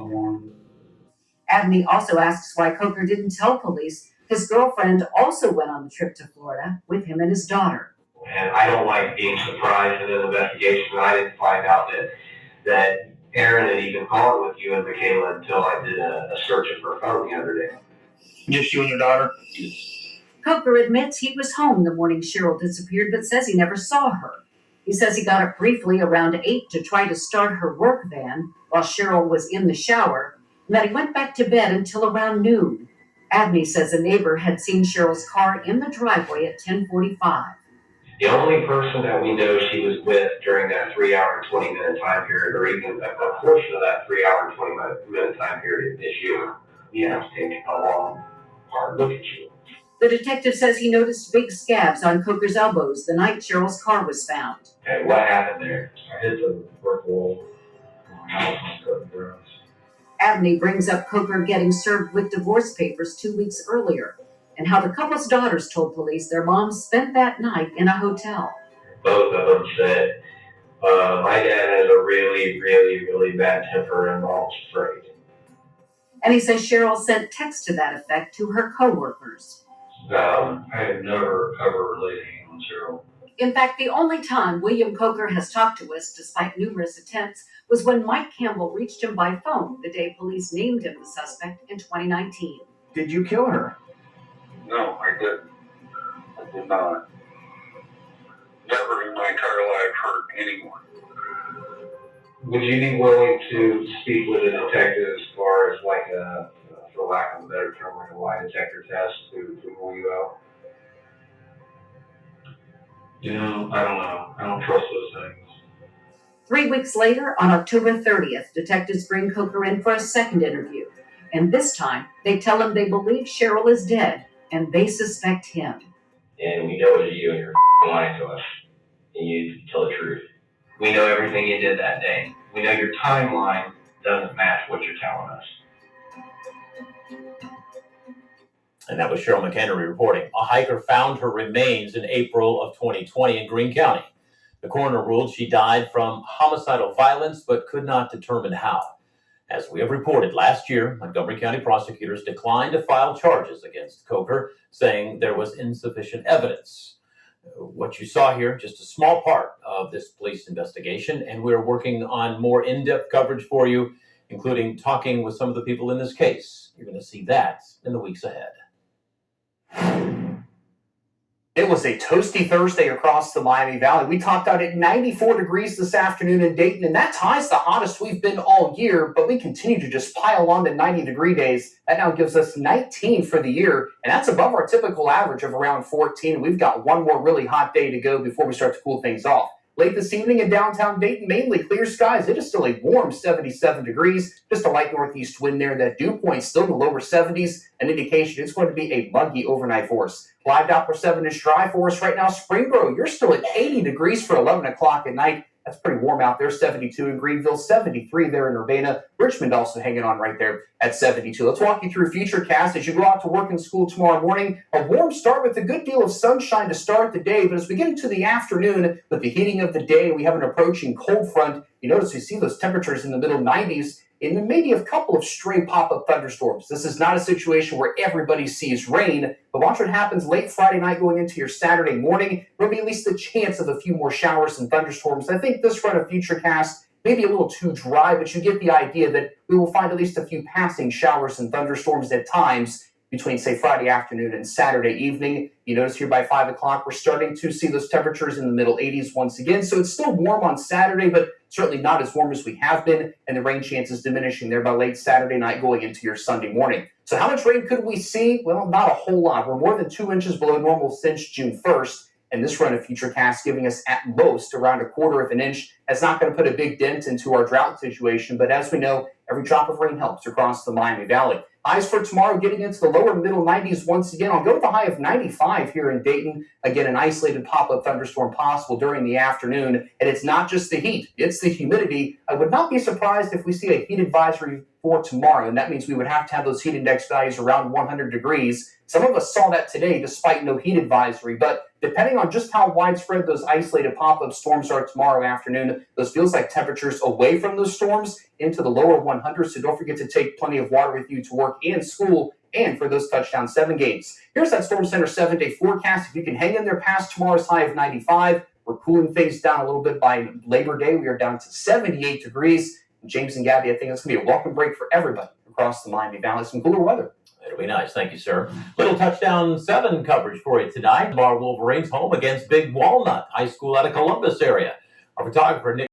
someone. Abney also asks why Coker didn't tell police his girlfriend also went on the trip to Florida with him and his daughter. And I don't like being surprised in an investigation. I didn't find out that Aaron had even called with you and Michaela until I did a search of her phone the other day. Just you and your daughter? Coker admits he was home the morning Cheryl disappeared, but says he never saw her. He says he got up briefly around 8 to try to start her work van while Cheryl was in the shower, and that he went back to bed until around noon. Abney says a neighbor had seen Cheryl's car in the driveway at 10:45. The only person that we know she was with during that 3 hour and 20 minute time period, or even a portion of that 3 hour and 20 minute time period is you. You have to take a long, hard look at you. The detective says he noticed big scabs on Coker's elbows the night Cheryl's car was found. Okay, what happened there? I hit the brick wall. My house was cutting grass. Abney brings up Coker getting served with divorce papers 2 weeks earlier, and how the couple's daughters told police their moms spent that night in a hotel. Both of them said, my dad has a really, really, really bad temper and mom's afraid. And he says Cheryl sent texts to that effect to her co-workers. I have never, ever laid a hand on Cheryl. In fact, the only time William Coker has talked to us, despite numerous attempts, was when Mike Campbell reached him by phone the day police named him the suspect in 2019. Did you kill her? No, I didn't. I did not. Never in my entire life hurt anyone. Would you be willing to speak with a detective as far as like a, for lack of a better term, like a lie detector test to whio? You know, I don't know. I don't trust those things. 3 weeks later, on October 30th, detectives bring Coker in for a second interview. And this time, they tell him they believe Cheryl is dead, and they suspect him. And we know it's you and you're lying to us. And you tell the truth. We know everything you did that day. We know your timeline doesn't match what you're telling us. And that was Cheryl McHenry reporting. A hiker found her remains in April of 2020 in Greene County. The coroner ruled she died from homicidal violence, but could not determine how. As we have reported last year, Montgomery County prosecutors declined to file charges against Coker, saying there was insufficient evidence. What you saw here, just a small part of this police investigation, and we're working on more in-depth coverage for you, including talking with some of the people in this case. You're going to see that in the weeks ahead. It was a toasty Thursday across the Miami Valley. We topped out at 94 degrees this afternoon in Dayton, and that ties the hottest we've been all year, but we continue to just pile on to 90-degree days. That now gives us 19 for the year, and that's above our typical average of around 14. We've got one more really hot day to go before we start to cool things off. Late this evening in downtown Dayton, mainly clear skies. It is still a warm 77 degrees, just a light northeast wind there. That dew point still in the lower 70s, an indication it's going to be a muggy overnight for us. Live Doppler 7-inch dry for us right now. Springboro, you're still at 80 degrees for 11 o'clock at night. That's pretty warm out there. 72 in Greenville, 73 there in Urbana. Richmond also hanging on right there at 72. Let's walk you through Futurecast as you go out to work and school tomorrow morning. A warm start with a good deal of sunshine to start the day, but as we get into the afternoon with the heating of the day, we have an approaching cold front. You notice we see those temperatures in the middle 90s. And maybe a couple of stray pop-up thunderstorms. This is not a situation where everybody sees rain, but watch what happens late Friday night going into your Saturday morning. There'll be at least the chance of a few more showers and thunderstorms. I think this run of Futurecast may be a little too dry, but you get the idea that we will find at least a few passing showers and thunderstorms at times between, say, Friday afternoon and Saturday evening. You notice here by 5 o'clock, we're starting to see those temperatures in the middle 80s once again. So it's still warm on Saturday, but certainly not as warm as we have been, and the rain chance is diminishing there by late Saturday night going into your Sunday morning. So how much rain could we see? Well, not a whole lot. We're more than 2 inches below normal since June 1st, and this run of Futurecast giving us at most around a quarter of an inch. That's not going to put a big dent into our drought situation, but as we know, every drop of rain helps across the Miami Valley. Highs for tomorrow getting into the lower middle 90s once again. I'll go with a high of 95 here in Dayton. Again, an isolated pop-up thunderstorm possible during the afternoon. And it's not just the heat, it's the humidity. I would not be surprised if we see a heat advisory for tomorrow. And that means we would have to have those heat index values around 100 degrees. Some of us saw that today despite no heat advisory. But depending on just how widespread those isolated pop-up storms are tomorrow afternoon, those feels like temperatures away from those storms into the lower 100s. So don't forget to take plenty of water with you to work and school and for those touchdown 7 games. Here's that Storm Center 7-day forecast. If you can hang in there past tomorrow's high of 95, we're cooling things down a little bit by Labor Day. We are down to 78 degrees. James and Gabby, I think it's going to be a welcome break for everybody across the Miami Valley. Some cooler weather. It'll be nice. Thank you, sir. Little touchdown 7 coverage for you tonight. Our Wolverines home against Big Walnut High School out of Columbus area. Our photographer, Nick